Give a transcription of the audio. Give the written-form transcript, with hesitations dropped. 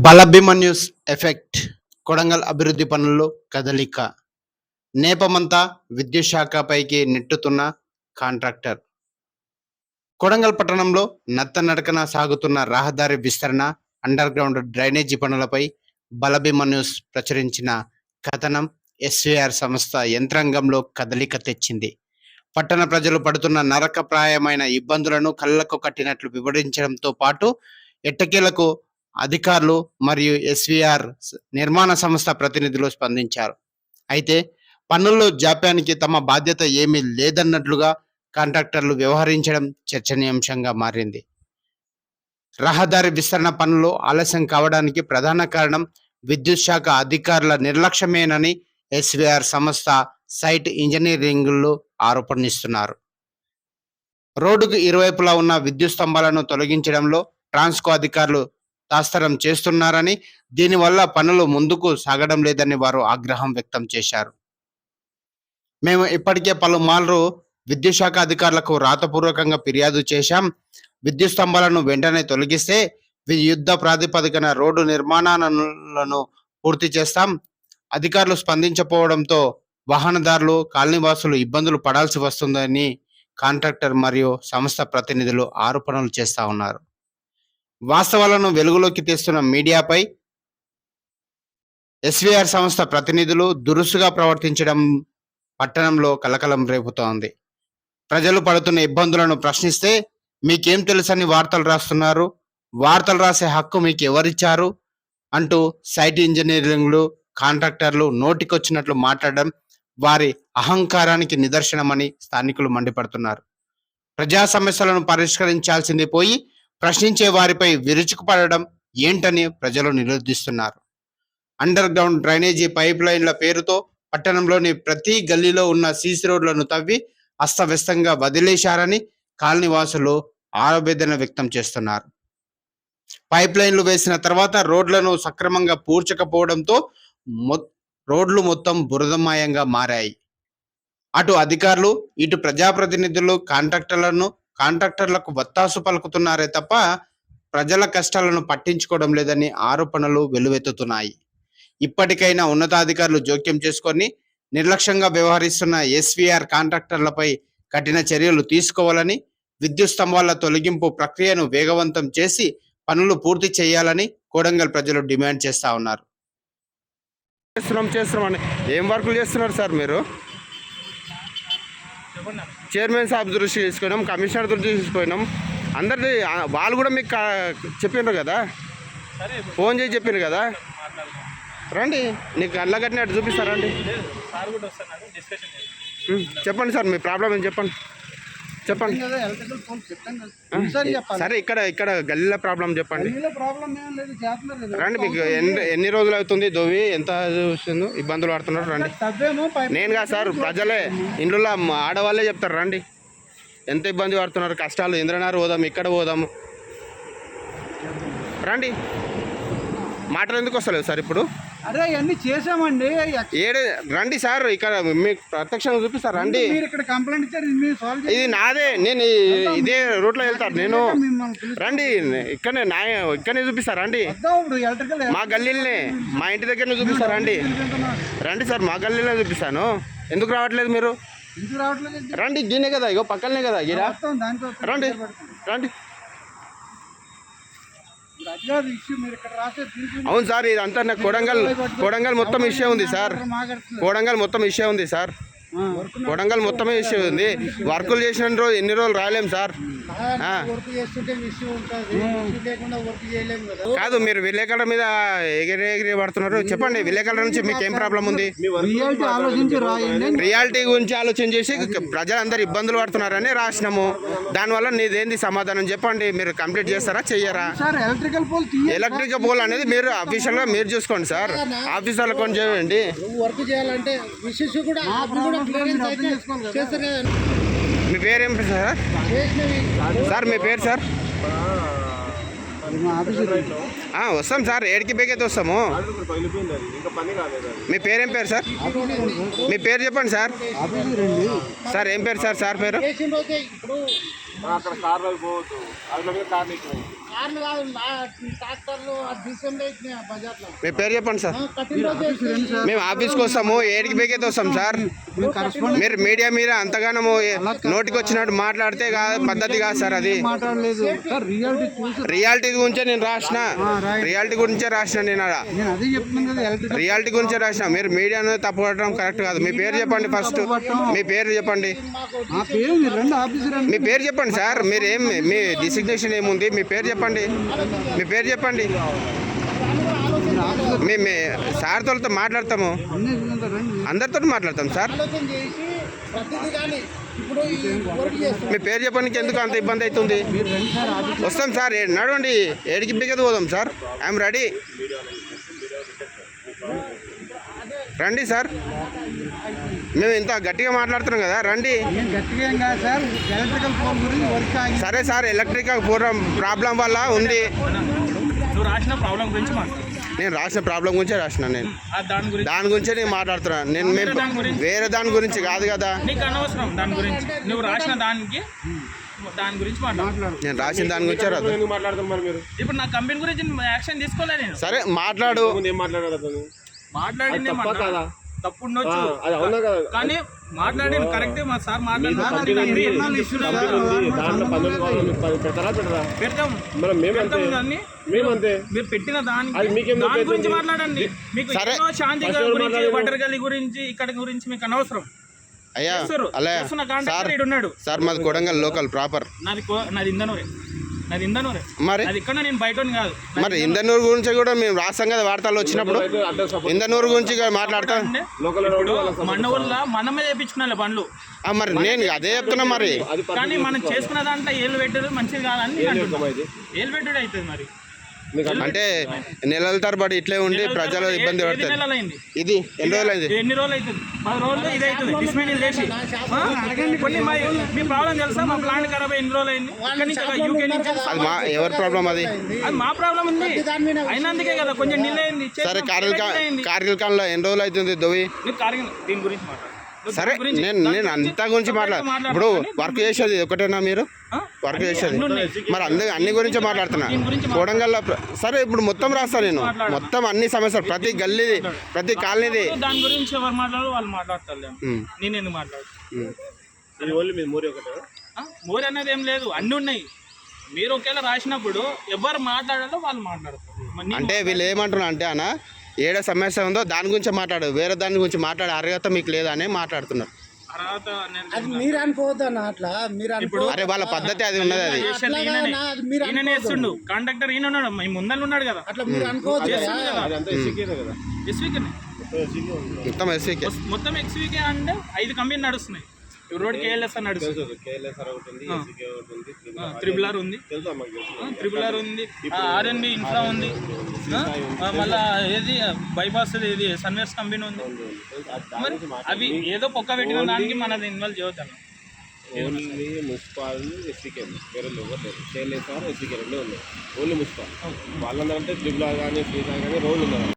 బలభిమన్యూస్ effect Kodangal అభివృద్ధి పనుల్లో కదలిక నేపమంతా విద్యుత్ శాఖపైకి నెట్టుతున్న కాంట్రాక్టర్. కొడంగల్ పట్టణంలో నత్తనడకన సాగుతున్న రహదారి విస్తరణ, అండర్ గ్రౌండ్ డ్రైనేజీ పనులపై బలభిమన్యూస్ ప్రచురించిన కథనం ఎస్వీఆర్ సంస్థ యంత్రాంగంలో కదలిక తెచ్చింది. పట్టణ ప్రజలు పడుతున్న నరకప్రాయమైన ఇబ్బందులను కళ్ళకు కట్టినట్లు వివరించడంతో పాటు ఎట్టకేలకు అధికారులు మరియు ఎస్వీఆర్ నిర్మాణ సంస్థ ప్రతినిధులు స్పందించారు. అయితే పన్నుల్లో జాప్యానికి తమ బాధ్యత ఏమీ లేదన్నట్లుగా కాంట్రాక్టర్లు వ్యవహరించడం చర్చనీయాంశంగా మారింది. రహదారి విస్తరణ పనులు ఆలస్యం కావడానికి ప్రధాన కారణం విద్యుత్ శాఖ అధికారుల నిర్లక్ష్యమేనని ఎస్వీఆర్ సంస్థ సైట్ ఇంజనీరింగ్లు ఆరోపణిస్తున్నారు. రోడ్డుకు ఇరువైపులా ఉన్న విద్యుత్ స్తంభాలను తొలగించడంలో ట్రాన్స్కో అధికారులు తాస్తరం చేస్తున్నారని, దీనివల్ల పనులు ముందుకు సాగడం లేదని వారు ఆగ్రహం వ్యక్తం చేశారు. మేము ఇప్పటికే పలుమార్లు విద్యుత్ శాఖ అధికారులకు రాతపూర్వకంగా ఫిర్యాదు చేశాం. విద్యుత్ స్తంభాలను వెంటనే తొలగిస్తే యుద్ధ ప్రాతిపదికన రోడ్డు నిర్మాణాలను పూర్తి చేస్తాం. అధికారులు స్పందించకపోవడంతో వాహనదారులు, కాలనీవాసులు ఇబ్బందులు పడాల్సి వస్తుందని కాంట్రాక్టర్ మరియు సంస్థ ప్రతినిధులు ఆరోపణలు చేస్తా ఉన్నారు. వాస్తవాలను వెలుగులోకి తెస్తున్న మీడియాపై ఎస్వీఆర్ సంస్థ ప్రతినిధులు దురుసుగా ప్రవర్తించడం పట్టణంలో కలకలం రేపుతోంది. ప్రజలు పడుతున్న ఇబ్బందులను ప్రశ్నిస్తే మీకేం తెలుసని వార్తలు రాస్తున్నారు, వార్తలు రాసే హక్కు మీకు ఎవరిచ్చారు అంటూ సైట్ ఇంజనీరింగ్లు, కాంట్రాక్టర్లు నోటికొచ్చినట్లు మాట్లాడడం వారి అహంకారానికి నిదర్శనమని స్థానికులు మండిపడుతున్నారు. ప్రజా సమస్యలను పరిష్కరించాల్సింది పోయి ప్రశ్నించే వారిపై విరుచుకుపడడం ఏంటని ప్రజలు నిలదీస్తున్నారు. అండర్ గ్రౌండ్ డ్రైనేజీ పైప్ లైన్ల పేరుతో పట్టణంలోని ప్రతి గల్లీలో ఉన్న సీసీ రోడ్లను తవ్వి అస్తవ్యస్తంగా వదిలేశారని కాలనీవాసులు ఆవేదన వ్యక్తం చేస్తున్నారు. పైప్ లైన్లు వేసిన తర్వాత రోడ్లను సక్రమంగా పూడ్చకపోవడంతో రోడ్లు మొత్తం బురదమయంగా మారాయి. అటు అధికారులు, ఇటు ప్రజాప్రతినిధులు కాంట్రాక్టర్లకు వత్తాసు పలుకుతున్నారే తప్ప ప్రజల కష్టాలను పట్టించుకోవడం లేదని ఆరోపణలు వెల్లువెత్తుతున్నాయి. ఇప్పటికైనా ఉన్నతాధికారులు జోక్యం చేసుకొని నిర్లక్ష్యంగా వ్యవహరిస్తున్న ఎస్వీఆర్ కాంట్రాక్టర్లపై కఠిన చర్యలు తీసుకోవాలని, విద్యుత్ స్తంభాల తొలగింపు ప్రక్రియను వేగవంతం చేసి పనులు పూర్తి చేయాలని కొడంగల్ ప్రజలు డిమాండ్ చేస్తా ఉన్నారు. చేస్తున్నాం ఏం వర్కులు చేస్తున్నారు సార్ మీరు? చైర్మన్ సాబ్ దృష్టి తీసుకున్నాం, కమిషనర్ దృష్టి తీసుకున్నాం, అందరిది వాళ్ళు కూడా మీకు చెప్పినారు కదా, ఫోన్ చేసి చెప్పారు కదా. రండి, నీకు అల్ల కట్టినట్టు చూపిస్తారండి. చెప్పండి సార్, మీ ప్రాబ్లం ఏం చెప్పండి. సరే, ఇక్కడ గల్లీల ప్రాబ్లం చెప్పండి. రండి, మీకు ఎన్ని రోజులు అవుతుంది దోవి, ఎంత వస్తుందో, ఇబ్బందులు పడుతున్నారు? రండి. నేను కాదు సార్, ప్రజలే, ఇంట్లో ఆడవాళ్ళే చెప్తారు. రండి, ఎంత ఇబ్బంది పడుతున్నారు, కష్టాలు. ఇంద్రనార్ పోదాం, ఇక్కడ పోదాము, రండి. మాటలు ఎందుకు వస్తలేదు సార్ ఇప్పుడు? అరే ఇవన్నీ చేసామండి. రండి సార్, ఇక్కడ మీకు ప్రత్యక్షంగా చూపిస్తారు. రండి, ఇక్కడ కంప్లైంట్ ఇచ్చారు, ఇది నాదే, నేను ఇదే రూట్లో వెళ్తాను నేను. రండి, ఇక్కడనే చూపిస్తారు. రండి, మా గల్లీలనే, మా ఇంటి దగ్గరనే చూపిస్తారు. రండి రండి సార్, మా గల్లీలో చూపిస్తాను. ఎందుకు రావట్లేదు మీరు? రండి, దీనే కదా, ఇగో పక్కనే కదా గిరా. రండి రండి. అవును సార్, ఇదంతా నాకు కొడంగల్ మొత్తం ఇష్యూ ఉంది సార్. కొడంగల్ మొత్తం ఇష్యూ ఉంది సార్. కొడంగల్ మొత్తమే ఇష్యూ ఉంది. వర్కులు చేసిన రోజు ఎన్ని రోజులు రాలేం సార్. కాదు, మీరు విలేకరుల మీద ఎగిరి పడుతున్నారు. చెప్పండి, విలేకరుల నుంచి మీకు ఏం ప్రాబ్లం ఉంది? రియాలిటీ గురించి ఆలోచన చేసి ప్రజలందరూ ఇబ్బందులు పడుతున్నారని రాసినాము. దానివల్ల నీదేంది సమాధానం చెప్పండి. మీరు కంప్లీట్ చేస్తారా, చెయ్యరా? ఎలక్ట్రికల్ పోల్ అనేది మీరు అఫీషియల్గా మీరు చూసుకోండి సార్. ఆఫీసర్లు కొంచెం చేయండి. మీ పేరేం సార్? సార్ మీ పేరు సార్? వస్తాం సార్, ఏడికి బేకైతే వస్తాము. మీ పేరేం పేరు సార్? మీ పేరు చెప్పండి సార్. సార్ ఏం పేరు సార్? సార్ పేరు కార్లు కాదు ట్రాక్టర్లు డీసెంట్ అవుతున్నాయి బజార్లో. మీ పేరు చెప్పండి సార్. కఠిన మేము ఆఫీస్కి వస్తాము, ఏడికి బేకైతే వస్తాం సార్. మీరు మీడియా మీద అంతగానో నోటికి వచ్చినట్టు మాట్లాడితే పద్ధతి కాదు సార్. అది మాట్లాడలేదు సార్, రియాలిటీ చూసి రియాలిటీ గురించే నేను రాసిన, రియాలిటీ గురించే రాసిన నేను అలా నేను అదే చెప్తున్నాను కదా. ఎలక్ట్రికల్ రియాలిటీ గురించే రాసిన. మీరు మీడియాను తప్పుపడడం కరెక్ట్ కాదు. మీ పేరు చెప్పండి ఫస్ట్. మీ పేరు చెప్పండి. ఆ పేరు మీరు రండి, ఆఫీసర్ రండి. మీ పేరు చెప్పండి సార్. మీరు ఏం మీ డిసిగ్నేషన్ ఏముంది? మీ పేరు చెప్పండి. మీ పేరు చెప్పండి. మీ సార్ తోలతో మాట్లాడతాము, అన్నీ రండి. అందరితో మాట్లాడతాం సార్. మీ పేరు చెప్పడానికి ఎందుకు అంత ఇబ్బంది అవుతుంది? మీరు రండి సార్, ఆఫీసర్ వస్తాం సార్. నడవండి, ఏడికి బిగ్గదు పోదాం సార్. I'm ready. రండి సార్. మేము ఇంత గట్టిగా మాట్లాడుతున్నాం కదా, రండి. నేను గట్టిగా ఏం కాదు సార్, ఎలక్ట్రికల్ ఫోన్ గురించి వర్క్ ఆగి సరే సార్, ఎలక్ట్రికల్ ప్రాబ్లం వల్ల ఉంది. నువ్వు రాసిన ప్రాబ్లం గురించి మాట్లాడు. నేను రాసిన ప్రాబ్లం గురించే రాసిన. నేను దాని గురించి దాని గురించే నేను మాట్లాడుతున్నాను. నేను వేరే దాని గురించి కాదు కదా. నీకు అనవసరం దాని గురించి. నువ్వు రాసిన దాని గురించి మాట్లాడు. నేను రాసిన దాని గురించే రాదు. ఇప్పుడు నా కంపెనీ గురించి యాక్షన్ తీసుకోలే నేను. సరే మాట్లాడు. మాట్లాడింది తప్పు ఉండొచ్చు కానీ మాట్లాడింది కరెక్టే. మా సార్ పెడతాం దాన్ని. మీరు పెట్టిన దాని గురించి మాట్లాడండి. మీకు ఎన్నో శాంతి గురించి, వటరగల్లి గురించి, ఇక్కడ గురించి మీకు అనవసరం. అయ్యా చేస్తారు. అలా చేస్తున్న సార్, కాంట్రాక్టర్ ఈడు ఉన్నాడు. సార్ మాది కొడంగల్ లోకల్ ప్రాపర్. నాది ఇందనూరే. మరి అది ఇక్కడ నేను బయట కాదు. మరి ఇందనూరు గురించి కూడా మేము రాస్తాం కదా వార్తల్లో వచ్చినప్పుడు. ఇందనూరు గురించి మాట్లాడతాం. ఇప్పుడు మన వల్ల మనమే చేయించుకున్నా బండ్లు. మరి నేను అదే చెప్తున్నా. మరి కానీ మనం చేసుకున్న దాంట్లో ఏళ్ళు పెట్టడం మంచిది కాదని ఏళ్ళు పెట్టడం అవుతుంది. మరి అంటే నెలల తరబడి ఇట్లే ఉండి ప్రజలు ఇబ్బంది పడతారు. నెలలైంది ఇది ఎన్ని రోజులు అయింది? ఎన్ని రోజులు అవుతుంది? 10 రోజులు ఇది అవుతుంది. డిస్మెనిల్ చేసి కొన్ని మీ ప్రాబ్లం తెలుసా? మా ప్లాంట్ ఖరాబ్ ఎన్ని రోజులు అయింది? ఇక్కడ నుంచి యూకే నుంచి అది మా ఎవరి ప్రాబ్లం? అది అది మా ప్రాబ్లం ఉంది. అయినందుకే కదా కొంచెం డిలే అయింది. సరే, కార్గిల్ ఖాన్లో ఎన్ని రోజులు అవుతుంది దోవి? దీని గురించి మాట్లాడు. సరే, నేను అంతా గురించి ఇప్పుడు వర్క్ చేసేది ఒకటేనా? మీరు వర్క్ చేసేది మరి అన్ని గురించి మాట్లాడుతున్నా. కొడంగల్ సరే, ఇప్పుడు మొత్తం రాస్తా నేను. మొత్తం అన్ని సమస్యలు, ప్రతి గల్లీది, ప్రతి కాలనీది. దాని గురించి ఎవరు మాట్లాడారు వాళ్ళు మాట్లాడతారు. నేను ఎందుకు మాట్లాడు? మోరీ అనేది ఏం లేదు, అన్నీ ఉన్నాయి. మీరు ఒకేలా రాసినప్పుడు ఎవరు మాట్లాడాలో వాళ్ళు మాట్లాడతారు. అంటే వీళ్ళు ఏమంటున్నారు అంటే అన్న, ఏడ సమస్య ఉందో దాని గురించి మాట్లాడు, వేరే దాని గురించి మాట్లాడే అర్హత మీకు లేదని మాట్లాడుతున్నారు. మీరు అనుకోవద్దన్న అట్లా. మీరు అరే వాళ్ళ పద్ధతి అది ఉన్నది. అది ఈయనేస్తుండు కాంట్రాక్టర్, ఈయన ఉన్నాడు, మీ ముందర ఉన్నాడు కదా. అట్లా మీరు అనుకోవద్దు. మొత్తం ఎస్వీకే. మొత్తం ఎక్స్వీకే అంటే 5 కంపెనీ నడుస్తున్నాయి. రోడ్ KLS అని నడుస్తుంది. త్రిబుల్ ఉంది, R&B ఇన్ఫ్రా ఉంది, మళ్ళా ఏది బైపాస్ ఇది సన్వేస్ కంపెనీ ఉంది. మరి అవి ఏదో పొక్క పెట్టిన దానికి మనది ఇన్వాల్వ్ చేయొద్దాం. ఓన్లీ మున్సిపాల్ ఎస్సీకే, వేరే KLS ఎస్సీకే 2 ఉన్నాయి. ఓన్లీ మున్సిపాల్ వాళ్ళందరంటే ట్రిబుల్ R కానీ ఫ్రీ కానీ రోడ్లు ఉన్నాయి.